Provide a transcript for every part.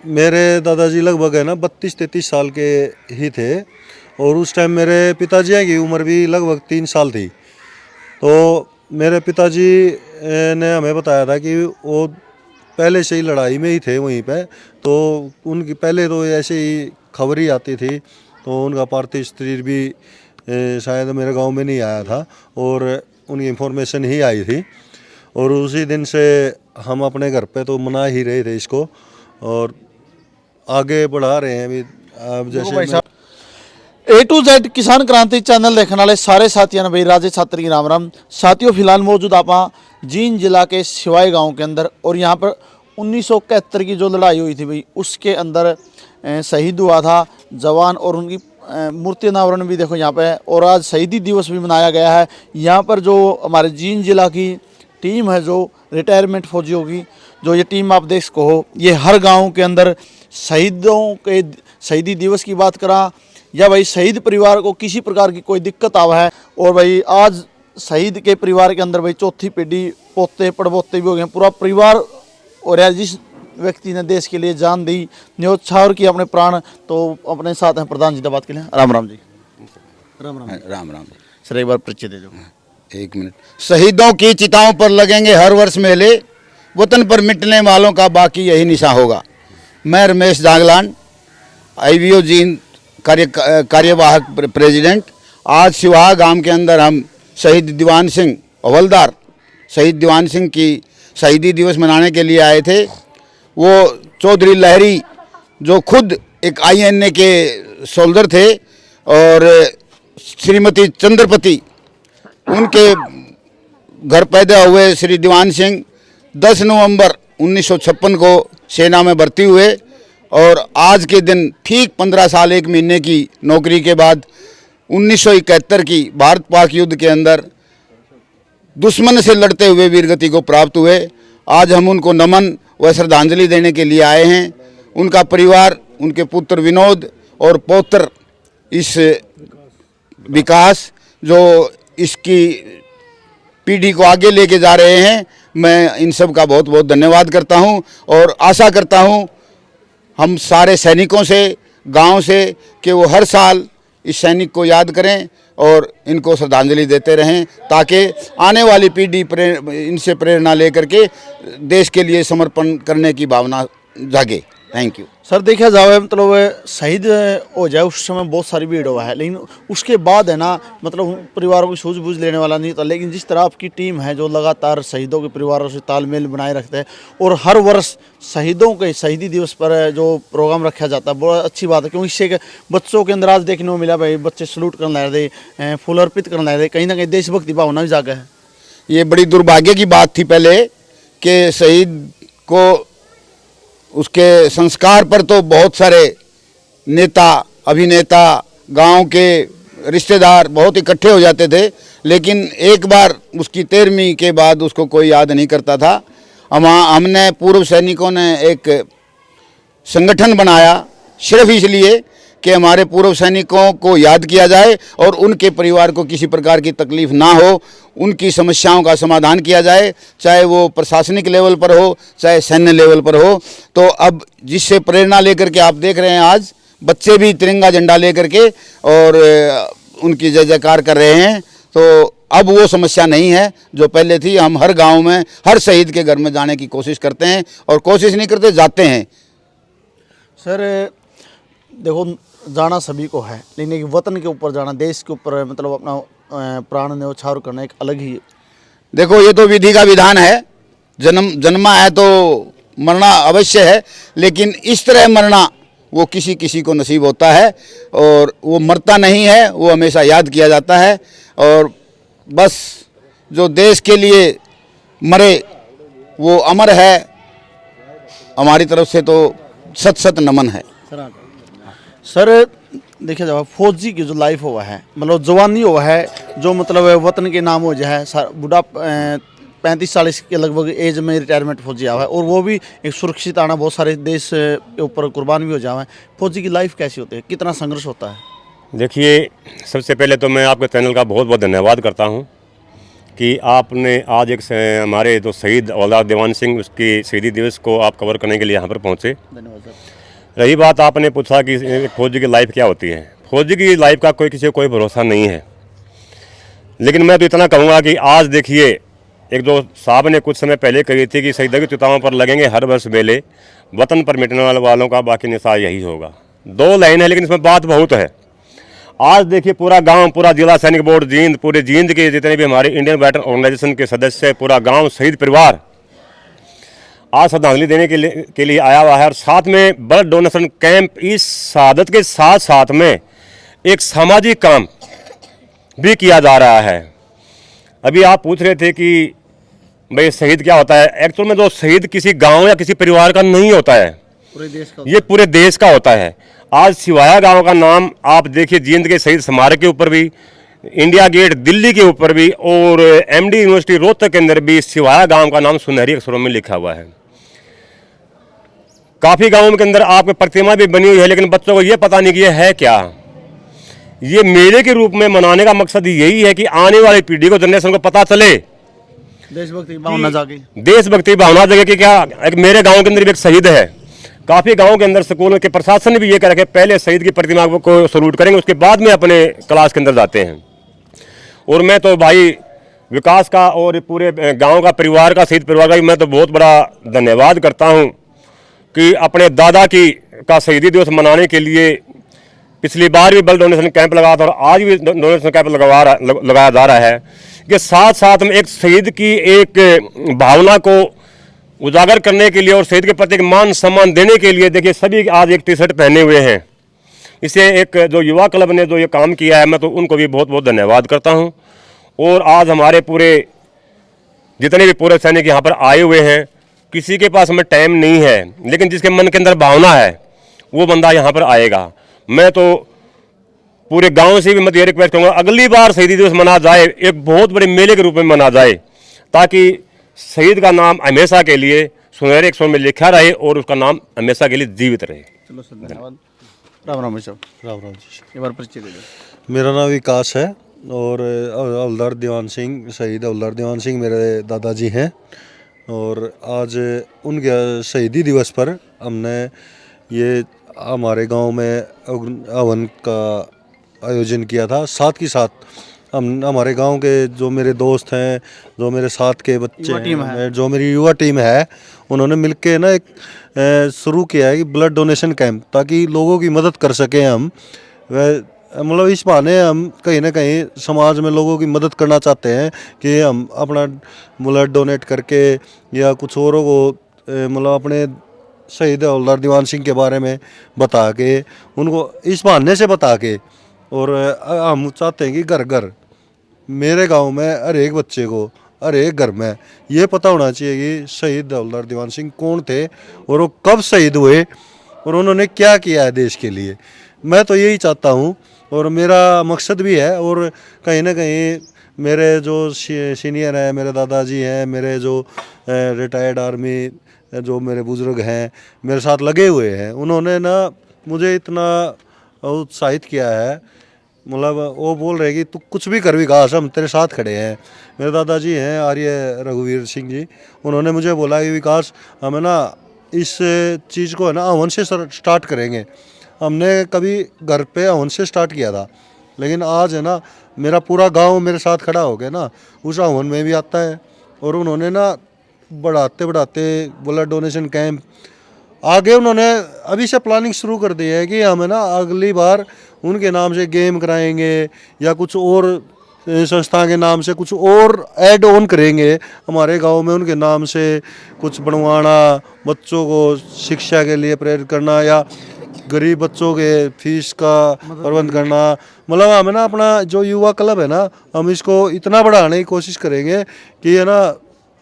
मेरे दादाजी लगभग है ना 32-33 साल के ही थे और उस टाइम मेरे पिताजी की उम्र भी लगभग 3 साल थी। तो मेरे पिताजी ने हमें बताया था कि वो पहले से ही लड़ाई में ही थे वहीं पे। तो उनकी पहले तो ऐसे ही खबर ही आती थी, तो उनका पार्थिव शरीर भी शायद मेरे गांव में नहीं आया था और उनकी इंफॉर्मेशन ही आई थी। और उसी दिन से हम अपने घर पे तो मना ही रहे थे इसको और आगे बढ़ा रहे हैं अभी। अब जैसे A to Z किसान क्रांति चैनल देखने वाले सारे साथियों ने भाई राजे छात्र की राम राम। साथियों फिलहाल मौजूद आप जींद जिला के सिवाई गांव के अंदर और यहाँ पर 1971 की जो लड़ाई हुई थी भाई उसके अंदर शहीद हुआ था जवान और उनकी मूर्ति अनावरण भी देखो यहाँ पे। और आज शहीदी दिवस भी मनाया गया है। यहाँ पर जो हमारे जींद जिला की टीम है जो रिटायरमेंट फौजियों की जो ये टीम आप देख सको हो, ये हर गाँव के अंदर शहीदों के शहीदी दिवस की बात करा या भाई शहीद परिवार को किसी प्रकार की कोई दिक्कत आवा है और भाई आज शहीद के परिवार के अंदर भाई चौथी पीढ़ी पोते पड़पोते भी हो गए, पूरा परिवार। और यार जिस व्यक्ति ने देश के लिए जान दी न्योछावर की अपने प्राण, तो अपने साथ हैं प्रधान जी से बात के लिए। राम राम जी। राम राम। सर एक बार परिचय दे दो। 1 मिनट। शहीदों की चिताओं पर लगेंगे हर वर्ष मेले, वतन पर मिटने वालों का बाकी यही निशा होगा। मैं रमेश जागलान, IVO जींद कार्यवाहक प्रेसिडेंट। आज सिवाहा गांव के अंदर हम शहीद दीवान सिंह हवलदार शहीद दीवान सिंह की शहीदी दिवस मनाने के लिए आए थे। वो चौधरी लहरी जो खुद एक INA के सोल्जर थे और श्रीमती चंद्रपति उनके घर पैदा हुए श्री दीवान सिंह 10 नवंबर 1956 को सेना में भर्ती हुए और आज के दिन ठीक 15 साल 1 महीने की नौकरी के बाद 1971 की भारत पाक युद्ध के अंदर दुश्मन से लड़ते हुए वीरगति को प्राप्त हुए। आज हम उनको नमन व श्रद्धांजलि देने के लिए आए हैं। उनका परिवार, उनके पुत्र विनोद और पौत्र इस विकास जो इसकी पीढ़ी को आगे लेके जा रहे हैं, मैं इन सब का बहुत बहुत धन्यवाद करता हूं और आशा करता हूं हम सारे सैनिकों से, गांव से, कि वो हर साल इस सैनिक को याद करें और इनको श्रद्धांजलि देते रहें ताकि आने वाली पीढ़ी इनसे प्रेरणा लेकर के देश के लिए समर्पण करने की भावना जागे। Thank you sir. देखा जाए मतलब शहीद हो जाए उस समय बहुत सारी भीड़ हुआ है, लेकिन उसके बाद है ना मतलब परिवारों की सूझबूझ लेने वाला नहीं था। लेकिन जिस तरह आपकी टीम है जो लगातार शहीदों के परिवारों से तालमेल बनाए रखते हैं और हर वर्ष शहीदों के शहीदी दिवस पर जो प्रोग्राम रखा जाता है, बहुत अच्छी बात है। क्योंकि इससे बच्चों के अंदर आज देखने को मिला भाई बच्चे सलूट करने लग रहे, फूल अर्पित करने लग रहे, कहीं ना कहीं देशभक्ति भावना भी जागा है। ये बड़ी दुर्भाग्य की बात थी पहले कि शहीद को उसके संस्कार पर तो बहुत सारे नेता, अभिनेता, गांव के रिश्तेदार बहुत इकट्ठे हो जाते थे, लेकिन एक बार उसकी 13वीं के बाद उसको कोई याद नहीं करता था। हमने पूर्व सैनिकों ने एक संगठन बनाया सिर्फ इसलिए कि हमारे पूर्व सैनिकों को याद किया जाए और उनके परिवार को किसी प्रकार की तकलीफ ना हो, उनकी समस्याओं का समाधान किया जाए, चाहे वो प्रशासनिक लेवल पर हो चाहे सैन्य लेवल पर हो। तो अब जिससे प्रेरणा लेकर के आप देख रहे हैं आज बच्चे भी तिरंगा झंडा लेकर के और उनकी जय जयकार कर रहे हैं। तो अब वो समस्या नहीं है जो पहले थी। हम हर गांव में हर शहीद के घर में जाने की कोशिश करते हैं और कोशिश नहीं करते, जाते हैं। सर देखो जाना सभी को है, लेकिन एक वतन के ऊपर जाना, देश के ऊपर मतलब अपना प्राण न्योछावर करना एक अलग ही। देखो ये तो विधि का विधान है, जन्मा है तो मरना अवश्य है, लेकिन इस तरह मरना वो किसी किसी को नसीब होता है और वो मरता नहीं है, वो हमेशा याद किया जाता है। और बस जो देश के लिए मरे वो अमर है। हमारी तरफ से तो सत सत नमन है। सर देखिए जाए फौजी की जो लाइफ हुआ है मतलब जवानी हुआ है जो मतलब वतन के नाम हो जाए, बूढ़ा 35-40 के लगभग एज में रिटायरमेंट फौजी आवा है और वो भी एक सुरक्षित आना, बहुत सारे देश के ऊपर कुर्बान भी हो जावा है। फौजी की लाइफ कैसी होती है, कितना संघर्ष होता है? देखिए सबसे पहले तो मैं आपके चैनल का बहुत बहुत धन्यवाद करता हूं कि आपने आज हमारे जो शहीद हवलदार दीवान सिंह उसकी शहीदी दिवस को आप कवर करने के लिए यहाँ पर पहुँचे। धन्यवाद सर। रही बात आपने पूछा कि फौजी की लाइफ क्या होती है, फौजी की लाइफ का किसी को कोई भरोसा नहीं है। लेकिन मैं तो इतना कहूँगा कि आज देखिए, एक जो साहब ने कुछ समय पहले कही थी कि शहीदों की चिताओं पर लगेंगे हर वर्ष मेले, वतन पर मिटने वालों का बाकी निशान यही होगा। 2 लाइन है लेकिन इसमें बात बहुत है। आज देखिए पूरा गांव, पूरा जिला सैनिक बोर्ड जींद, पूरे जींद के जितने भी हमारे इंडियन वेटरन ऑर्गेनाइजेशन के सदस्य, पूरा गांव, शहीद परिवार आज श्रद्धांजलि देने के लिए आया हुआ है। और साथ में ब्लड डोनेशन कैंप, इस शहादत के साथ साथ में एक सामाजिक काम भी किया जा रहा है। अभी आप पूछ रहे थे कि भाई शहीद क्या होता है। एक्चुअल में जो शहीद किसी गांव या किसी परिवार का नहीं होता है, पूरे देश का ये पूरे देश का होता है। आज सिवाया गांव का नाम आप देखिए, जींद के शहीद स्मारक के ऊपर भी, इंडिया गेट दिल्ली के ऊपर भी, और एमडी यूनिवर्सिटी रोहतक के अंदर भी सिवाया गांव का नाम सुनहरी अक्षरों में लिखा हुआ है। काफ़ी गाँवों के अंदर आपकी प्रतिमा भी बनी हुई है, लेकिन बच्चों को ये पता नहीं कि ये है क्या। ये मेले के रूप में मनाने का मकसद यही है कि आने वाली पीढ़ी को, जनरेशन को पता चले, देशभक्ति भावना जागे, देशभक्ति भावना जगह कि क्या एक मेरे गांव के अंदर भी एक शहीद है। काफ़ी गांवों के अंदर स्कूल के प्रशासन ने भी ये कह रखा है पहले शहीद की प्रतिमा को सल्यूट करेंगे, उसके बाद में अपने क्लास के अंदर जाते हैं। और मैं तो भाई विकास का और पूरे गांव का, परिवार का, शहीद परिवार का भी मैं तो बहुत बड़ा धन्यवाद करता हूं कि अपने दादा का शहीदी दिवस मनाने के लिए पिछली बार भी ब्लड डोनेशन कैंप लगा था और आज भी डोनेशन कैंप लगाया जा रहा है कि साथ साथ में एक शहीद की एक भावना को उजागर करने के लिए और शहीद के प्रति मान सम्मान देने के लिए देखिए सभी आज एक टी शर्ट पहने हुए हैं। इसे एक जो युवा क्लब ने जो ये काम किया है, मैं तो उनको भी बहुत बहुत धन्यवाद करता हूं। और आज हमारे पूरे जितने भी पूरे सैनिक यहाँ पर आए हुए हैं, किसी के पास हमें टाइम नहीं है, लेकिन जिसके मन के अंदर भावना है वो बंदा यहाँ पर आएगा। मैं तो पूरे गांव से भी मैं ये रिक्वेस्ट करूँगा, अगली बार शहीदी दिवस मना जाए, एक बहुत बड़े मेले के रूप में मना जाए, ताकि शहीद का नाम हमेशा के लिए सुनहरे अक्षरों में लिखा रहे और उसका नाम हमेशा के लिए जीवित रहे। चलो सर, धन्यवाद। राम राम साहब। राम राम जी। एक बार परिचय दे दो। मेरा नाम विकास है और हवलदार दीवान सिंह, शहीद हवलदार दीवान सिंह मेरे दादाजी हैं। और आज उनके शहीदी दिवस पर हमने ये हमारे गांव में हवन का आयोजन किया था। साथ ही साथ हमारे गांव के जो मेरे दोस्त हैं, जो मेरे साथ के बच्चे हैं, जो मेरी युवा टीम है, उन्होंने मिलके ना एक शुरू किया है कि ब्लड डोनेशन कैंप, ताकि लोगों की मदद कर सकें हम। मतलब इस बहाने हम कहीं ना कहीं समाज में लोगों की मदद करना चाहते हैं कि हम अपना ब्लड डोनेट करके या कुछ औरों को मतलब अपने शहीद हवलदार दीवान सिंह के बारे में बता के, उनको इस बहाने से बता के, और हम चाहते हैं कि घर घर मेरे गांव में हर एक बच्चे को, हर एक घर में ये पता होना चाहिए कि शहीद हवलदार दीवान सिंह कौन थे और वो कब शहीद हुए और उन्होंने क्या किया है देश के लिए। मैं तो यही चाहता हूँ और मेरा मकसद भी है। और कहीं ना कहीं मेरे जो सीनियर हैं, मेरे दादाजी हैं, मेरे जो रिटायर्ड आर्मी जो मेरे बुज़ुर्ग हैं मेरे साथ लगे हुए हैं, उन्होंने ना मुझे इतना उत्साहित किया है। मतलब वो बोल रहे कि तू कुछ भी कर विकास, हम तेरे साथ खड़े हैं। मेरे दादाजी हैं आर्य रघुवीर सिंह जी, उन्होंने मुझे बोला कि विकास हमें ना इस चीज़ को है ना हवन से स्टार्ट करेंगे। हमने कभी घर पे हवन से स्टार्ट किया था, लेकिन आज है ना मेरा पूरा गांव मेरे साथ खड़ा हो गया ना, उस हवन में भी आता है। और उन्होंने ना बढ़ाते बढ़ाते ब्लड डोनेशन कैंप आगे उन्होंने अभी से प्लानिंग शुरू कर दी है कि हमें ना अगली बार उनके नाम से गेम कराएंगे या कुछ और संस्था के नाम से कुछ और ऐड ऑन करेंगे हमारे गांव में, उनके नाम से कुछ बनवाना, बच्चों को शिक्षा के लिए प्रेरित करना या गरीब बच्चों के फीस का प्रबंध करना। मतलब हमें ना अपना जो युवा क्लब है ना, हम इसको इतना बढ़ाने की कोशिश करेंगे कि है ना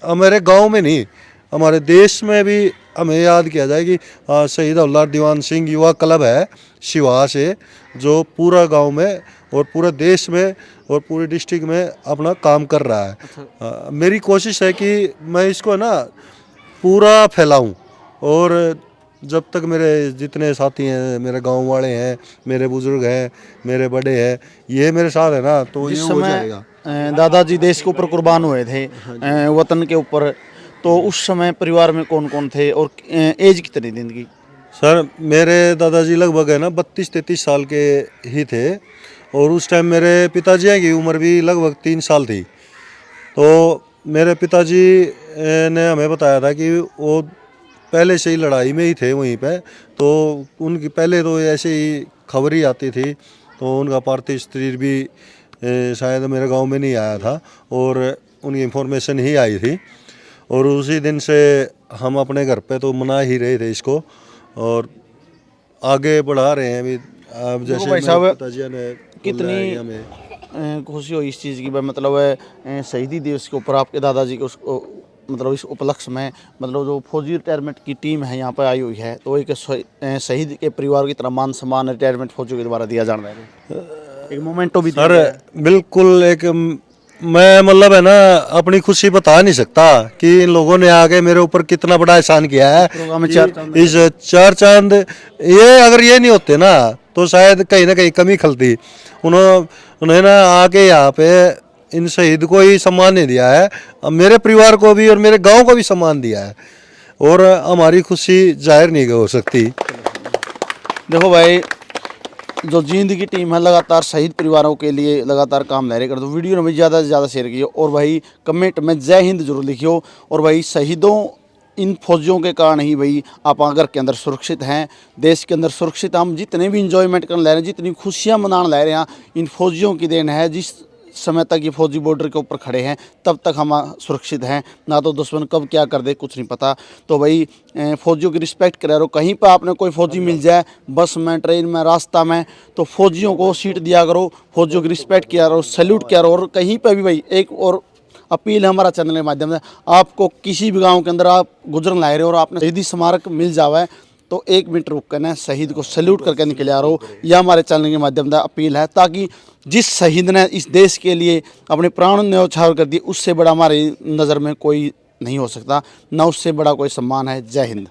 हमारे गांव में नहीं, हमारे देश में भी हमें याद किया जाए कि शहीद हवलदार दीवान सिंह युवा क्लब है शिवा से, जो पूरा गांव में और पूरे देश में और पूरे डिस्ट्रिक्ट में अपना काम कर रहा है। अच्छा। मेरी कोशिश है कि मैं इसको ना पूरा फैलाऊं और जब तक मेरे जितने साथी हैं, मेरे गांव वाले हैं, मेरे बुजुर्ग हैं, मेरे बड़े हैं, ये मेरे साथ है ना, तो ये जिस हो समय जाएगा। दादाजी देश के ऊपर कुर्बान हुए थे, वतन के ऊपर, तो उस समय परिवार में कौन कौन थे और एज कितनी दिन की? सर मेरे दादाजी लगभग है ना 32-33 साल के ही थे, और उस टाइम मेरे पिताजी की उम्र भी लगभग 3 साल थी। तो मेरे पिताजी ने हमें बताया था कि वो पहले से ही लड़ाई में ही थे वहीं पे, तो उनकी पहले तो ऐसे ही खबर ही आती थी, तो उनका पार्थिव शरीर भी शायद मेरे गांव में नहीं आया था, और उनकी इंफॉर्मेशन ही आई थी, और उसी दिन से हम अपने घर पे तो मना ही रहे थे इसको, और आगे बढ़ा रहे हैं अभी। अब जैसे भाई साहब, मेरे पिताजी ने कितनी हमें खुशी हुई इस चीज़ की, भाई मतलब शहीदी दिवस के ऊपर आपके दादाजी के उसको मतलब इस उपलक्ष्य में, मतलब जो फौजी रिटायरमेंट की टीम है यहाँ पर आई हुई है, तो एक शहीद के परिवार की तरह मान सम्मान रिटायरमेंट फौजियों के द्वारा दिया जाना है, एक मोमेंटो भी दिया सर गया है। बिल्कुल एक मैं मतलब है ना अपनी खुशी बता नहीं सकता कि इन लोगों ने आके मेरे ऊपर कितना बड़ा एहसान किया है। प्रोग्राम में चार चांद इस 4 चांद, ये अगर ये नहीं होते ना तो शायद कहीं ना कहीं कमी खलती। उन्होंने ना आके यहाँ पे इन शहीद को ही सम्मान नहीं दिया है, अब मेरे परिवार को भी और मेरे गांव को भी सम्मान दिया है, और हमारी खुशी जाहिर नहीं हो सकती। देखो भाई, जो जींद की टीम है लगातार शहीद परिवारों के लिए लगातार काम ले रही कर, तो वीडियो ने भी ज़्यादा से ज़्यादा शेयर किया, और भाई कमेंट में जय हिंद जरूर लिखियो। और भाई शहीदों, इन फौजियों के कारण ही भाई आप घर के अंदर सुरक्षित हैं, देश के अंदर सुरक्षित। हम जितने भी इंजॉयमेंट करने ले रहे हैं, जितनी खुशियाँ मनाने ले रहे हैं, इन फौजियों की देन है। जिस समय तक ये फौजी बॉर्डर के ऊपर खड़े हैं तब तक हम सुरक्षित हैं, ना तो दुश्मन कब क्या कर दे कुछ नहीं पता। तो भाई फौजियों की रिस्पेक्ट करा करो। कहीं पर आपने कोई फौजी मिल जाए, बस में, ट्रेन में, रास्ता में, तो फौजियों को सीट दिया करो, फौजियों की रिस्पेक्ट किया करो, सैल्यूट किया करो। और कहीं पर भी भाई एक और अपील है हमारा चैनल के माध्यम से, आपको किसी भी गाँव के अंदर आप गुजरन लाए रहे हो और आपने शहीदी स्मारक मिल जावे, तो 1 मिनट रुक कर ना शहीद को सैल्यूट करके निकले आ रहो। यह हमारे चैनल के माध्यम से अपील है, ताकि जिस शहीद ने इस देश के लिए अपने प्राण न्यौछावर कर दिए, उससे बड़ा हमारी नज़र में कोई नहीं हो सकता, ना उससे बड़ा कोई सम्मान है। जय हिंद।